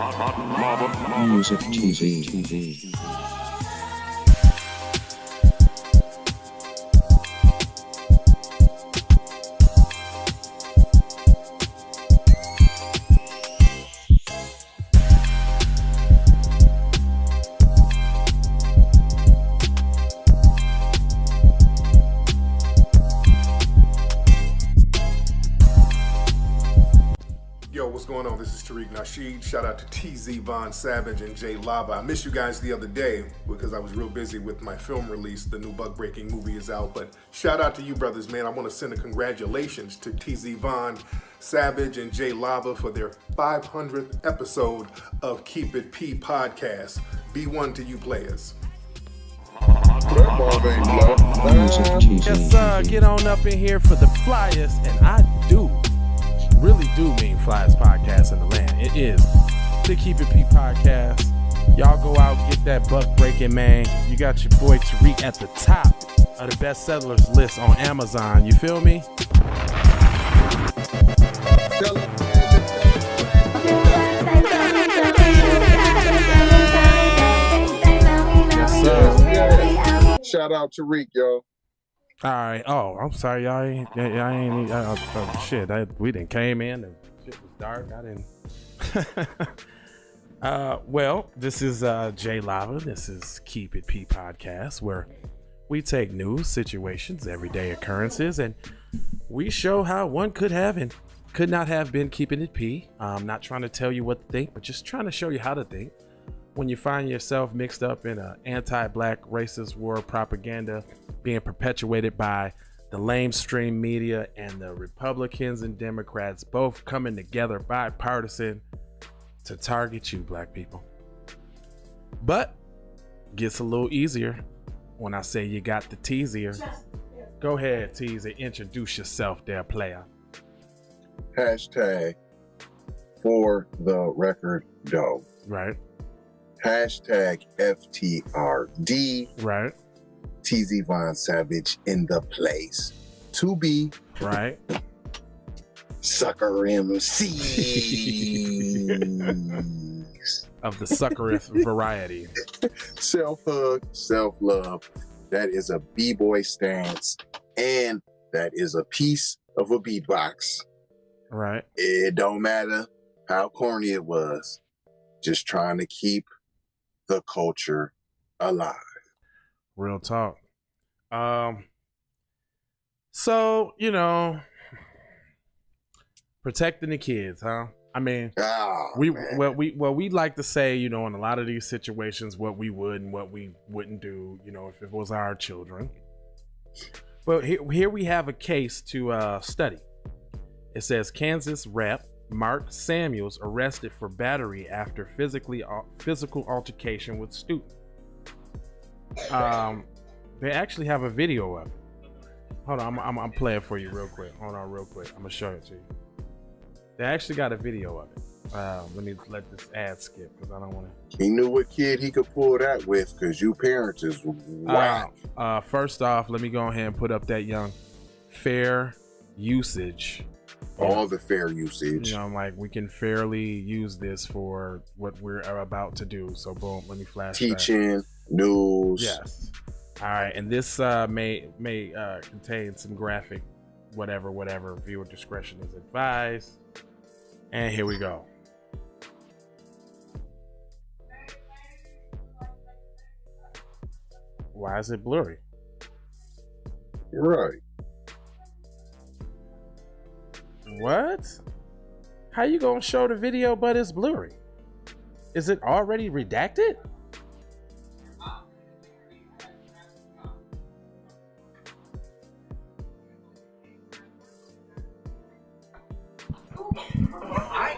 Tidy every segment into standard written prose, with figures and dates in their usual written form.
Hotlvamusictv. What's going on? This is Tariq Nasheed. Shout out to TZ Von Savage and Jay Lava. I missed you guys the other day because I was real busy with my film release. The new Buck Breaking movie is out, but shout out to you brothers, man. I want to send a congratulations to TZ Von Savage and Jay Lava for their 500th episode of Keep It P podcast. Be one to you players. Yes, sir. Get on up in here for the Flyers, and I really do mean Flyers podcast in the land. It is the Keep It P podcast. Y'all go out, get that buck breaking, man. You got your boy Tariq at the top of the bestsellers list on Amazon. You feel me? Yes, sir. Shout out to Tariq, yo. All right. Oh, I'm sorry, y'all. We didn't came in and shit was dark. I didn't. Well, this is Jay Lava. This is Keep It P podcast, where we take news, situations, everyday occurrences, and we show how one could have and could not have been keeping it P. I'm not trying to tell you what to think, but just trying to show you how to think when you find yourself mixed up in an anti-black racist war propaganda being perpetuated by the lamestream media and the Republicans and Democrats both coming together bipartisan to target you, black people. But gets a little easier when I say you got the teasier. Go ahead, teaser. Introduce yourself there, player. Hashtag for the record doe. Right. Hashtag FTRD. Right. TZ Von Savage in the place to be. Right. Sucker MCs. Of the suckerith variety. Self-hug, self-love. That is a b-boy stance. And that is a piece of a beatbox. Right. It don't matter how corny it was. Just trying to keep the culture alive. Real talk. So, protecting the kids, huh? I mean, we like to say, in a lot of these situations, what we would and what we wouldn't do, if it was our children. But here we have a case to study. It says Kansas Rep. Mark Samuels arrested for battery after physical altercation with student. They actually have a video of it. Hold on, I'm playing for you real quick. Hold on, real quick. I'm gonna show it to you. They actually got a video of it. Let me let this ad skip because I don't want to. He knew what kid he could pull that with because you parents is wow. First off, let me go ahead and put up that young fair usage. All the fair usage. We can fairly use this for what we're about to do. So boom, let me flash teaching back. News. Yes. All right, and this may contain some graphic whatever. Viewer discretion is advised. And here we go. Why is it blurry? Right. What? How you gonna show the video but it's blurry? Is it already redacted?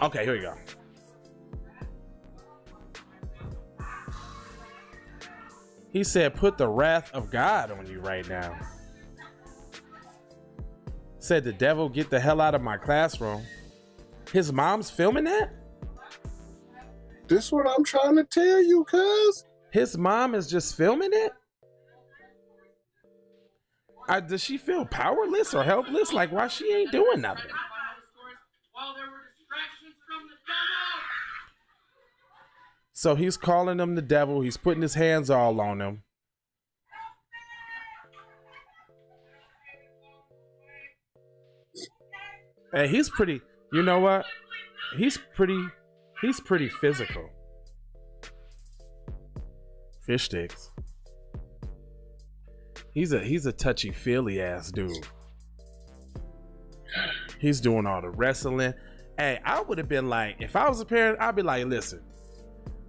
Okay, here we go. He said, put the wrath of God on you right now. Said the devil get the hell out of my classroom. His mom's filming that? This what I'm trying to tell you, cuz. His mom is just filming it? Does she feel powerless or helpless? Like, why she ain't doing nothing? So he's calling him the devil. He's putting his hands all on him. And he's pretty, you know what? He's pretty physical. Fish sticks. He's a touchy-feely ass dude. He's doing all the wrestling. Hey, I would have been like, if I was a parent, I'd be like, listen,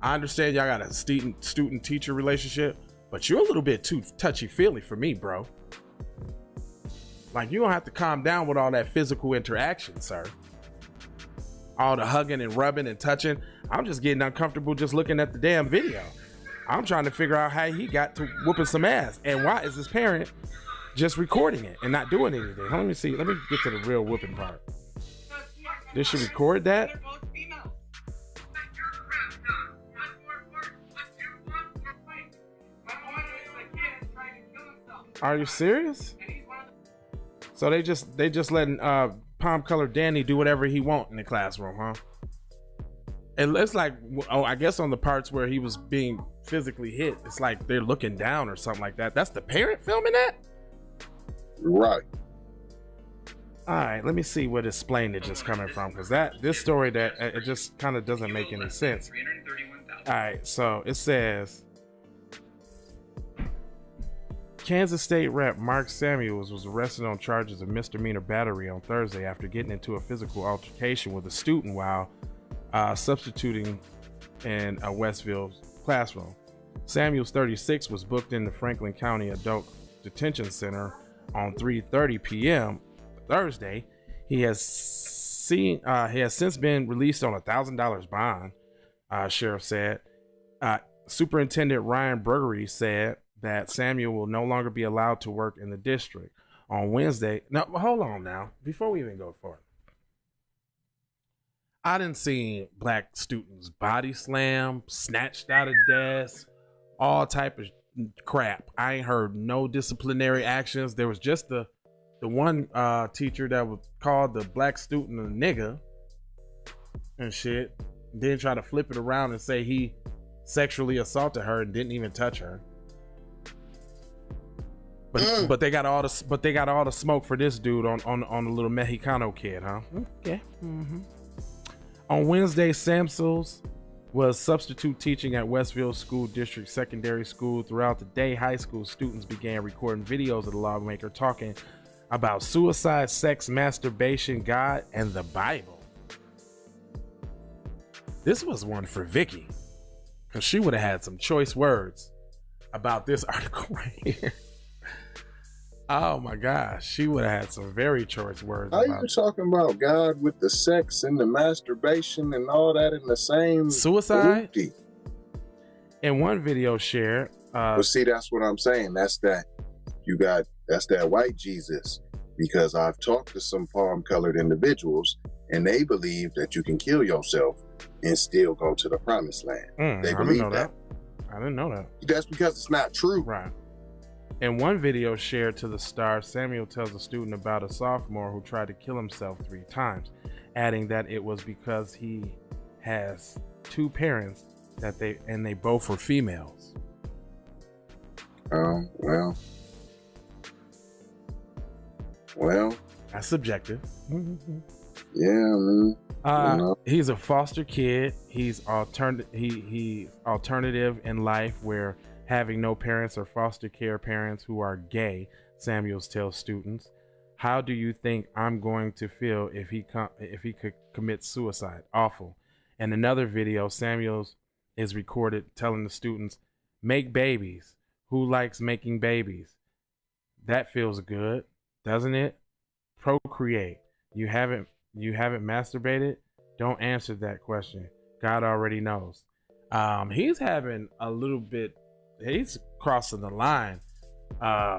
I understand y'all got a student-teacher relationship, but you're a little bit too touchy-feely for me, bro. Like, you don't have to calm down with all that physical interaction, sir. All the hugging and rubbing and touching. I'm just getting uncomfortable just looking at the damn video. I'm trying to figure out how he got to whooping some ass. And why is his parent just recording it and not doing anything? Let me see. Let me get to the real whooping part. Did she record that? Are you serious? So they just letting palm colored Danny do whatever he want in the classroom, huh? It looks like, oh, I guess on the parts where he was being physically hit, it's like they're looking down or something like that. That's the parent filming that? Right. All right, let me see where this splainage is coming from, because this story that it just kind of doesn't make any sense. All right, so it says Kansas State Rep Mark Samuels was arrested on charges of misdemeanor battery on Thursday after getting into a physical altercation with a student while substituting in a Wellsville classroom. Samuels, 36, was booked in the Franklin County Adult Detention Center on 3:30 p.m. Thursday. He has since been released on $1,000 bond. Sheriff said. Superintendent Ryan Burgery said that Samuel will no longer be allowed to work in the district on Wednesday. Now, hold on now. Before we even go forward, I didn't see black students body slam, snatched out of desks, all type of crap. I ain't heard no disciplinary actions. There was just the one teacher that was called the black student a nigga and shit. Then try to flip it around and say he sexually assaulted her and didn't even touch her. But they got all the smoke for this dude on the little Mexicano kid, huh? Okay. Mm-hmm. On Wednesday, Samsel was substitute teaching at Wellsville School District Secondary School. Throughout the day, high school students began recording videos of the lawmaker talking about suicide, sex, masturbation, God, and the Bible. This was one for Vicky, because she would have had some choice words about this article right here. Oh my gosh, she would have had some very choice words. How you talking about God with the sex and the masturbation and all that in the same suicide? In one video shared, but see, that's what I'm saying. That's that white Jesus, because I've talked to some palm-colored individuals and they believe that you can kill yourself and still go to the promised land. They believe that. I didn't know that. That's because it's not true. Right. In one video shared to the Star, Samuel tells a student about a sophomore who tried to kill himself 3 times, adding that it was because he has 2 parents that they both were females. Well, that's subjective. Yeah. He's a foster kid. He's alternative in life, where having no parents or foster care parents who are gay. Samuels tells students, "How do you think I'm going to feel if he could commit suicide? Awful." In another video, Samuels is recorded telling the students, "Make babies. Who likes making babies? That feels good, doesn't it? Procreate. You haven't masturbated? Don't answer that question. God already knows." He's having a little bit. He's crossing the line.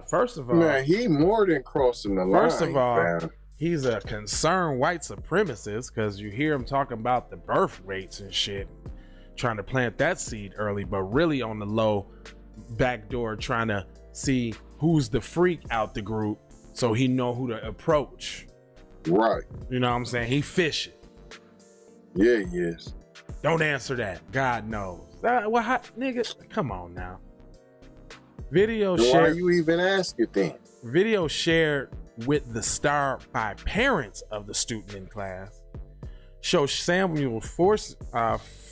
First of all, man, he more than crossing the line. First of all, man, he's a concerned white supremacist, because you hear him talking about the birth rates and shit, trying to plant that seed early, but really on the low, backdoor, trying to see who's the freak out the group so he know who to approach. Right. You know what I'm saying? He fishing. Yeah, he is. Don't answer that. God knows. Well, nigga, come on now. Video Why shared. you even ask it then? Video shared with the star by parents of the student in class shows Samuel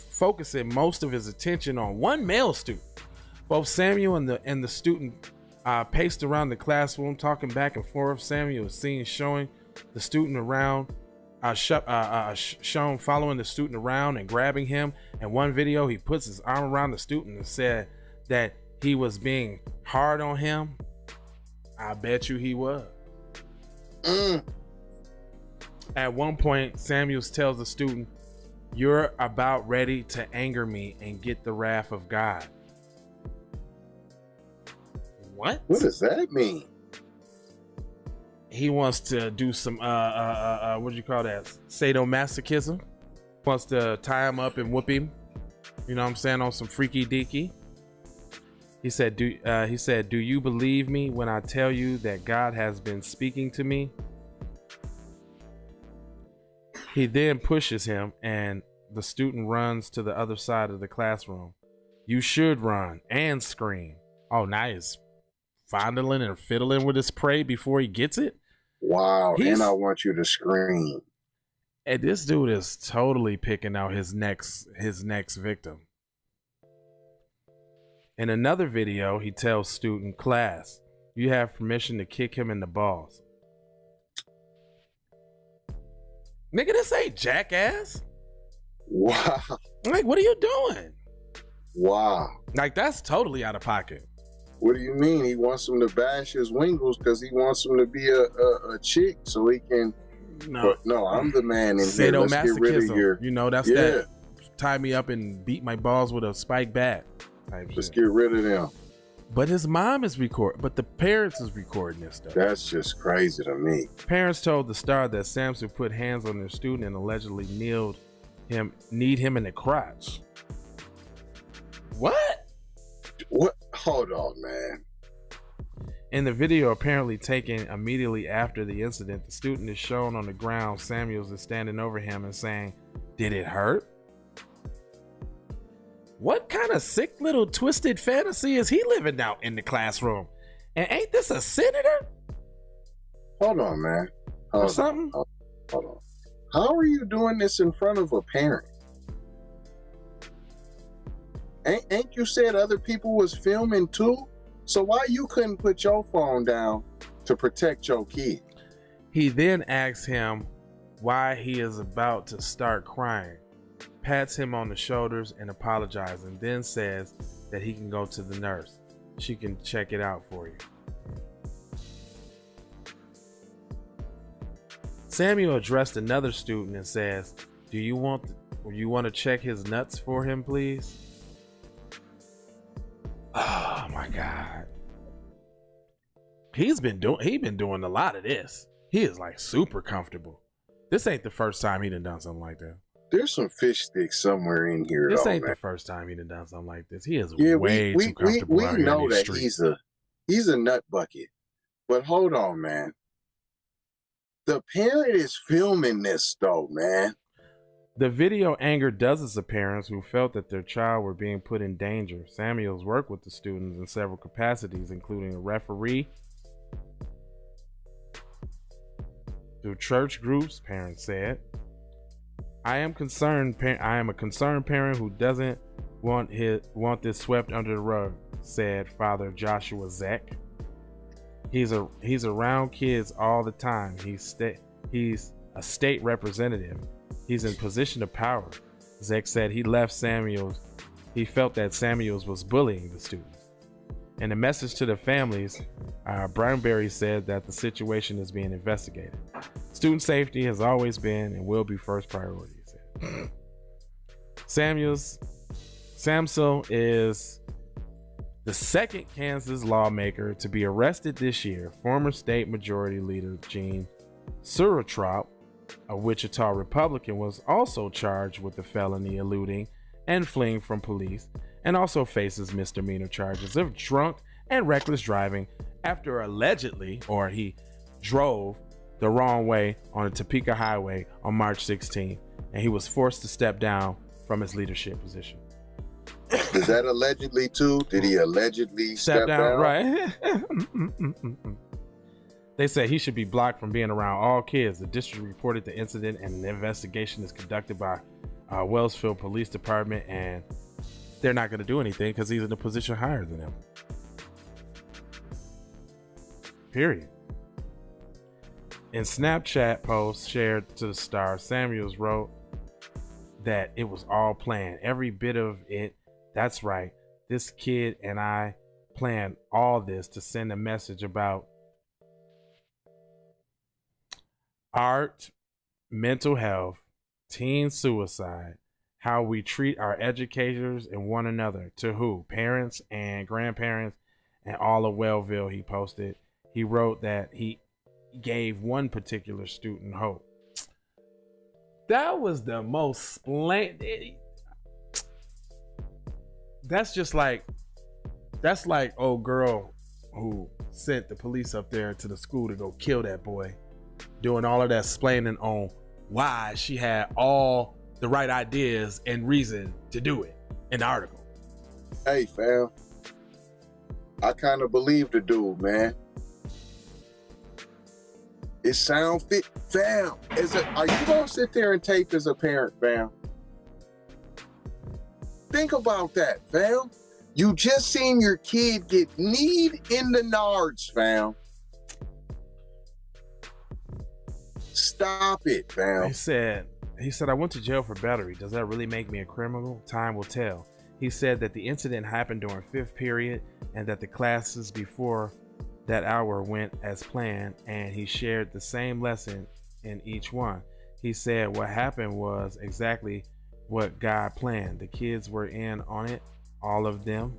focusing most of his attention on one male student. Both Samuel and the student paced around the classroom, talking back and forth. Samuel is seen showing the student around, shown following the student around and grabbing him. In one video, he puts his arm around the student and said that he was being hard on him. I bet you he was. At one point, Samuels tells the student, "You're about ready to anger me and get the wrath of God." What? What does that mean? He wants to do some what do you call that? Sadomasochism. Wants to tie him up and whoop him. You know what I'm saying, on some freaky deaky. He said, "Do you believe me when I tell you that God has been speaking to me?" He then pushes him, and the student runs to the other side of the classroom. "You should run and scream." Oh, now he's fondling and fiddling with his prey before he gets it. Wow, and I want you to scream. And this dude is totally picking out his next victim. In another video, he tells student class, "You have permission to kick him in the balls." Nigga, this ain't Jackass. Wow. Like, what are you doing? Wow. Like, that's totally out of pocket. What do you mean? He wants him to bash his wingles because he wants him to be a chick so he can. No, I'm the man in here. Let's get rid of your. You know, that's that. Tie me up and beat my balls with a spike bat. Let's get rid of them. But his mom is recording. But the parents is recording this stuff. That's just crazy to me. Parents told the Star that Samsel put hands on their student and allegedly kneed him in the crotch. What? What? Hold on, man. In the video apparently taken immediately after the incident, the student is shown on the ground. Samuels is standing over him and saying, "Did it hurt?" What kind of sick little twisted fantasy is he living out in the classroom? And ain't this a senator? Hold on, man. Or something? Hold on. How are you doing this in front of a parent? Ain't you said other people was filming too? So why you couldn't put your phone down to protect your kid? He then asks him why he is about to start crying, pats him on the shoulders and apologizes, and then says that he can go to the nurse. She can check it out for you. Samuel addressed another student and says, "Do you want to check his nuts for him, please?" Oh my God. He's been doing a lot of this. He is like super comfortable. This ain't the first time he done something like that. There's some fish sticks somewhere in here. This though, ain't man. the first time he done something like this. He is way too comfortable. We out here know in these that streets. he's a nut bucket. But hold on, man. The parent is filming this though, man. The video angered dozens of parents who felt that their child were being put in danger. Samuels worked with the students in several capacities, including a referee, through church groups, parents said. I am a concerned parent who doesn't want this swept under the rug," said Father Joshua Zek. He's around kids all the time. He's a state representative. He's in position of power. Zek said he felt that Samuels was bullying the students. In a message to the families, Brownberry said that the situation is being investigated. Student safety has always been and will be first priority, he said. Samsel is the second Kansas lawmaker to be arrested this year. Former state majority leader Gene Suratrop, a Wichita Republican, was also charged with the felony eluding and fleeing from police, and also faces misdemeanor charges of drunk and reckless driving after he drove the wrong way on the Topeka Highway on March 16th, and he was forced to step down from his leadership position. Is that allegedly too? Did he allegedly step down? Right. They said he should be blocked from being around all kids. The district reported the incident, and an investigation is conducted by Wellsville Police Department, and they're not going to do anything because he's in a position higher than them. Period. In Snapchat posts shared to the Star, Samuels wrote that it was all planned, every bit of it. That's right. This kid and I planned all this to send a message about art, mental health, teen suicide, how we treat our educators and one another. To who? Parents and grandparents and all of Wellsville, he posted. He wrote that he gave one particular student hope. That was the most splendid. That's like old girl who sent the police up there to the school to go kill that boy, doing all of that explaining on why she had all the right ideas and reason to do it in the article. Hey, fam. I kind of believe the dude, man. It sound fit, fam. Are you gonna sit there and tape as a parent, fam? Think about that, fam. You just seen your kid get kneed in the nards, fam. Stop it, fam. He said, I went to jail for battery. Does that really make me a criminal? Time will tell. He said that the incident happened during 5th period and that the classes before that hour went as planned, and he shared the same lesson in each one. He said what happened was exactly what God planned. The kids were in on it, all of them,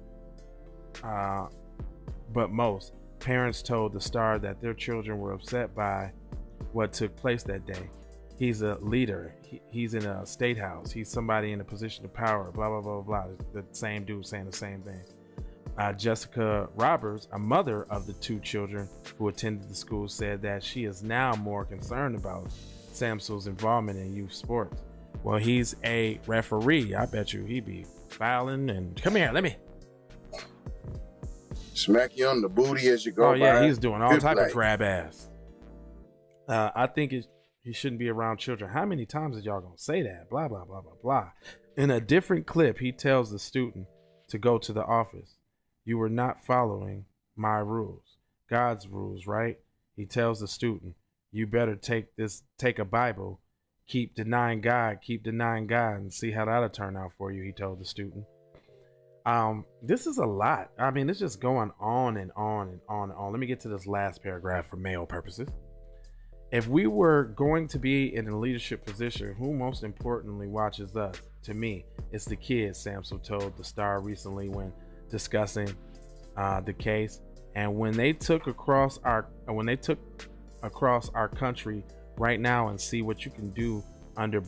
but most. Parents told the Star that their children were upset by what took place that day. He's a leader. He's in a state house. He's somebody in a position of power, blah, blah, blah, blah. The same dude saying the same thing. Jessica Roberts, a mother of the 2 children who attended the school, said that she is now more concerned about Samsel's involvement in youth sports. Well, he's a referee. I bet you he'd be fouling and come here, let me smack you on the booty as you go. Oh yeah, by. he's doing all Good type play. of grab ass. I think he shouldn't be around children. How many times is y'all gonna say that? Blah blah blah blah blah. In a different clip, he tells the student to go to the office. You were not following my rules, God's rules, right? He tells the student, you better take a Bible, keep denying God, and see how that'll turn out for you, he told the student. This is a lot. I mean, it's just going on and on and on and on. Let me get to this last paragraph for mail purposes. If we were going to be in a leadership position, who most importantly watches us? To me, it's the kids, Samsel told the Star recently when discussing the case. And when they took across our country right now and see what you can do under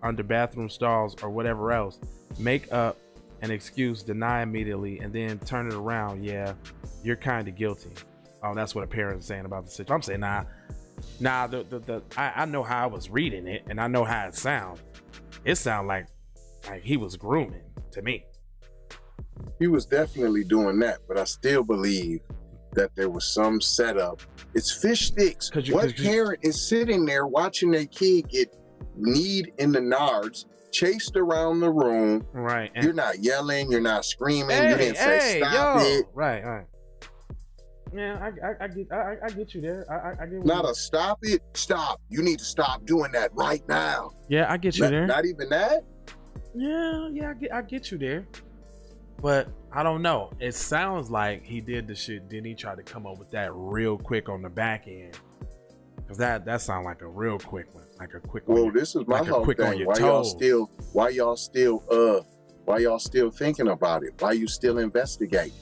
under bathroom stalls or whatever else, make up an excuse, deny immediately, and then turn it around. Yeah, you're kind of guilty. Oh, that's what a parent is saying about the situation. I'm saying, nah. I know how I was reading it, and I know how it sounds. It sounds like he was grooming to me. He was definitely doing that, but I still believe that there was some setup. It's fish sticks. What parent is sitting there watching their kid get kneed in the nards, chased around the room? Right. And you're not yelling. You're not screaming. You didn't say stop it. Right. Yeah, I get you there. I get not a stop it. Stop. You need to stop doing that right now. Yeah, I get you there. Not even that. Yeah, I get you there. But I don't know. It sounds like he did the shit. Then he tried to come up with that real quick on the back end. Cause that sounds like a real quick one, like a quick. Well, this is my like whole thing. Why y'all still thinking about it? Why you still investigating?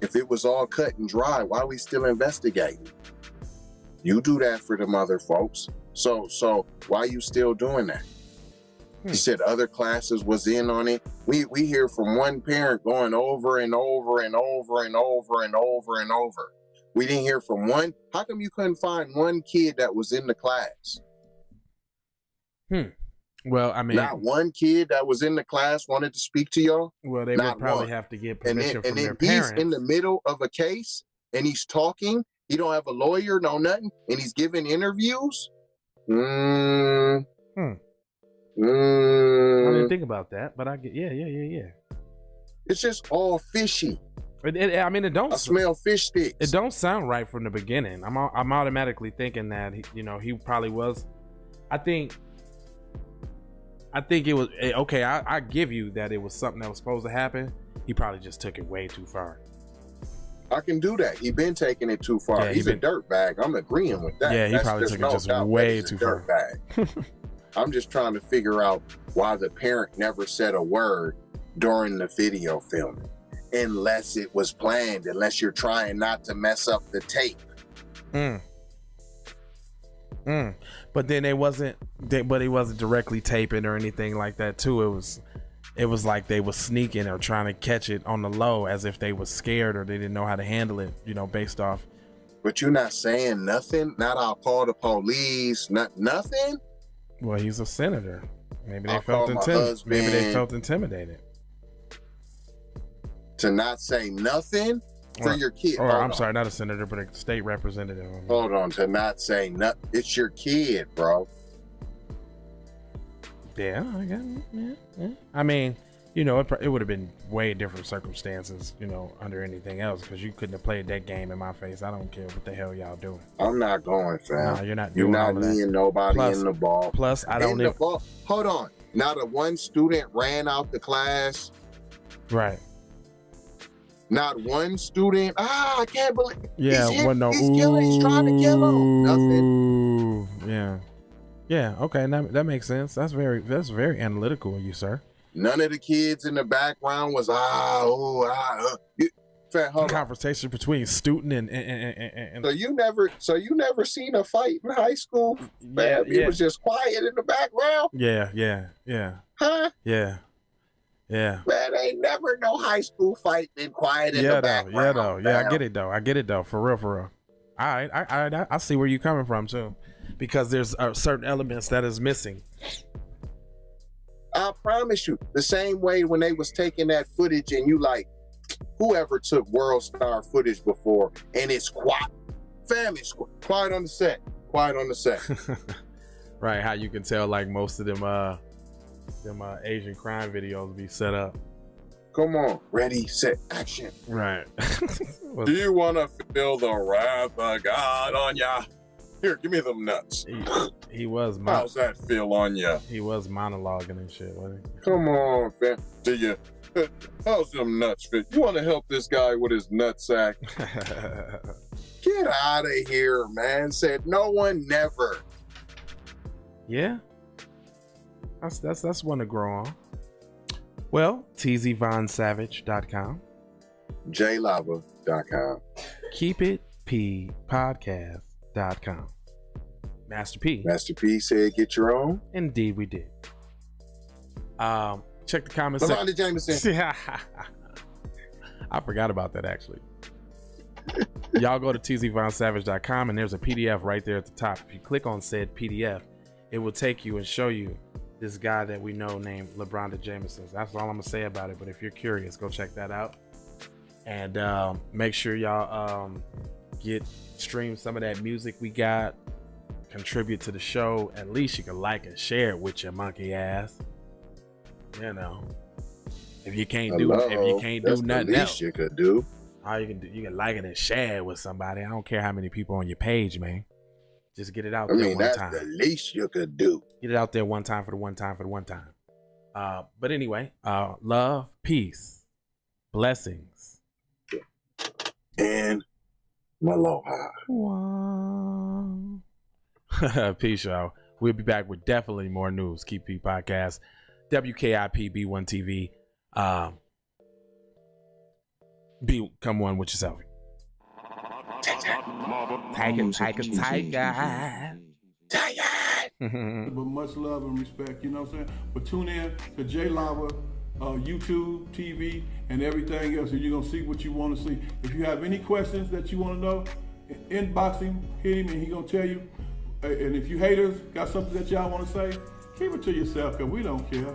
If it was all cut and dry, why we still investigating? You do that for them other folks. So why you still doing that? He said other classes was in on it. We hear from one parent going over and over and over and over and over and over. We didn't hear from one. How come you couldn't find one kid that was in the class? Well, I mean, not one kid that was in the class wanted to speak to y'all. Well, they would probably have to get permission from their he's parents. in the middle of a case and he's talking. He don't have a lawyer, no nothing, and he's giving interviews. I didn't think about that, but I get, yeah. It's just all fishy. I mean, it don't. I smell fish sticks. It don't sound right from the beginning. I'm automatically thinking that he probably was. I think it was okay. I give you that it was something that was supposed to happen. He probably just took it way too far. I can do that. He been taking it too far. Yeah, he's a dirtbag. I'm agreeing with that. Yeah, he probably took it just way too far. I'm just trying to figure out why the parent never said a word during the video filming, unless it was planned, unless you're trying not to mess up the tape. But then it wasn't directly taping or anything like that too. It was like they were sneaking or trying to catch it on the low, as if they were scared or they didn't know how to handle it, based off. But you're not saying nothing? Not I'll call the police, nothing? Well, he's a senator. Maybe they felt intimidated. To not say nothing for your kid? I'm sorry, not a senator, but a state representative. Hold on, to not say nothing. It's your kid, bro. Yeah, I guess. Yeah. I mean, it would have been way different circumstances, under anything else, because you couldn't have played that game in my face. I don't care what the hell y'all doing. I'm not going, fam. No, you're not doing all of that. You're not nobody in the ball. Plus, I don't even... Hold on. Now the one student ran out the class. Right. Not one student. I can't believe. Yeah, he's trying to kill him. Nothing. Yeah. Okay, that makes sense. That's very analytical of you, sir. None of the kids in the background was conversation between student and So you never seen a fight in high school? Yeah. It was just quiet in the background. Yeah. Huh? Yeah. Man, ain't never no high school fight been quiet in the background. Yeah, I get it though. For real. All right, I see where you're coming from too, because there's certain elements that is missing. I promise you, the same way when they was taking that footage and you like, whoever took World Star footage before, and it's quiet. Fam, it's quiet on the set. Right, how you can tell like most of them Asian crime videos be set up. Come on, ready, set, action. Right. Do you want to feel the wrath of God on ya? Here, give me them nuts. He was. How's that feel on ya? He was monologuing and shit, wasn't he? Come on, fam. Do you? How's them nuts fit? You want to help this guy with his nutsack? Get out of here, man. Said no one never. Yeah. That's one to grow on. Well, tzvonsavage.com, jlava.com, keepitppodcast.com. Master P said get your own. Indeed we did. Check the comments. LaRonda Jameson. I forgot about that actually. Y'all go to tzvonsavage.com and there's a PDF right there at the top. If you click on said PDF, it will take you and show you this guy that we know named LaRonda Jameson. That's all I'm gonna say about it. But if you're curious, go check that out. And make sure y'all stream some of that music we got. Contribute to the show. At least you can like and share it with your monkey ass. If you can't do nothing else, you could do. All you can like it and share it with somebody. I don't care how many people on your page, man. Just get it out there one time. That's the least you could do. Get it out there one time for the one time. But anyway, love, peace, blessings, and aloha. Wow. Peace, y'all. We'll be back with definitely more news. Keep P Podcast, WKIP B1 TV. Come one with yourself. But much love and respect, you know what I'm saying? But tune in to J Lava, YouTube, TV, and everything else, and you're gonna see what you want to see. If you have any questions that you want to know, inbox him, hit him, and he gonna tell you. And if you haters got something that y'all want to say, Keep it to yourself, because we don't care.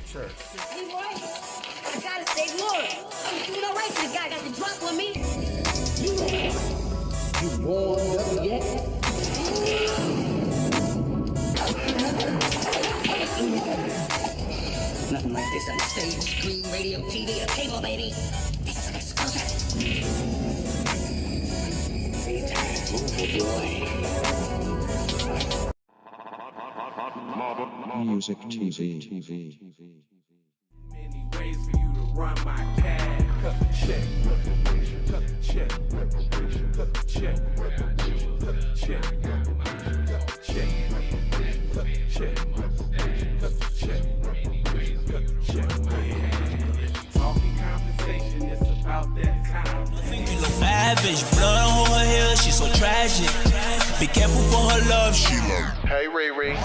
Sure. Hey, Roy, I gotta stay loyal. I'm doing all right to the guy got the drop on me. You warmed up yet? Nothing like this on stage, screen, radio, TV, or cable, baby. This is exclusive. Music TV. Many ways for you to run my cash. Cut the check, cut the check, cut the check, cut the check, cut the check, cut the check, cut the check, cut the check, cut the check. Talking compensation, it's about that time. You look savage, blood on her hair, she's so tragic. Be careful for her love, she love. Hey, Riri.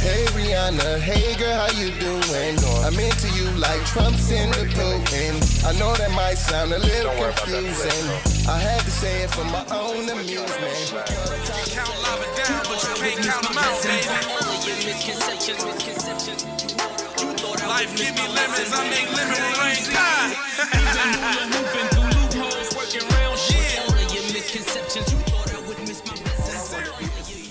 Hey Rihanna, hey girl, how you doing? I'm into you like Trump's in the Putin. I know that might sound a little confusing. I had to say it for my own amusement. Count lava down, but you can't count them out, baby. Life give me lemons, I make lemon rain die. Moving through loopholes, working round shit. All of your misconceptions, you thought I would miss my message.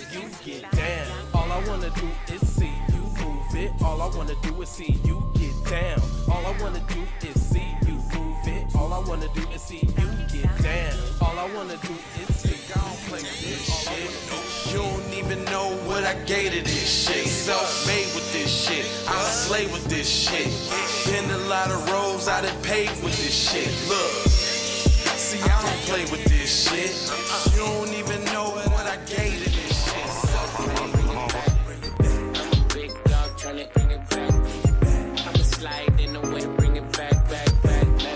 You get down. All I wanna do is see you move it. All I wanna do is see you get down. All I wanna do is see you move it. All I wanna do is see you get down. All I wanna do is see you play this shit. You don't even know what I gave to this shit. Self-made with this shit. I slay with this shit. Been a lot of roads I done paved with this shit. Look, see I don't play with this shit. You don't even know what I gave to this shit. Big dog tryna bring it back. I'ma slide in the way, bring it back. Let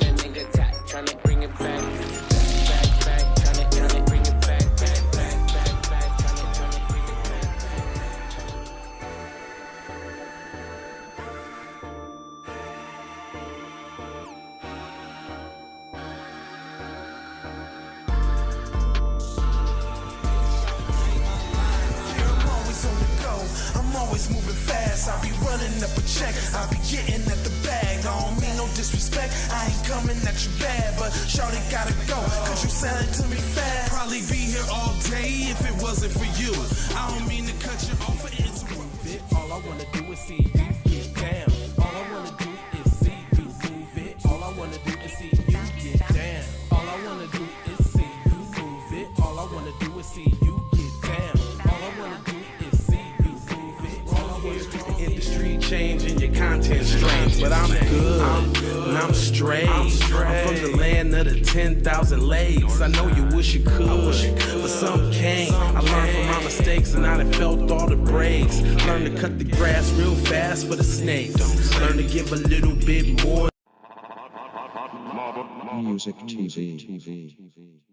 a nigga tap, tryna bring it back. Tryna bring it back. Tryna bring it back. I'm always moving fast, I be running up a check, I be getting at the bag, I don't mean no disrespect, I ain't coming at you bad, but shawty gotta go, cause you sounded to me fast. Probably be here all day if it wasn't for you, I don't mean to cut you off or interrupt it. All I wanna do is see you get down. All I wanna do is see you move it. All I wanna do is see you get down. All I wanna do is see you move it. All I wanna do is see you get down. All I wanna do is see you move it. All I wanna do the industry changing, your content strange, but I'm good and I'm straight. I'm from the land of the 10,000 legs. I know you wish you could, but some can't. I learned from my mistakes and I done felt all the breaks. Learn to cut the grass real fast for the snakes. Learn to give a little bit more. Music TV.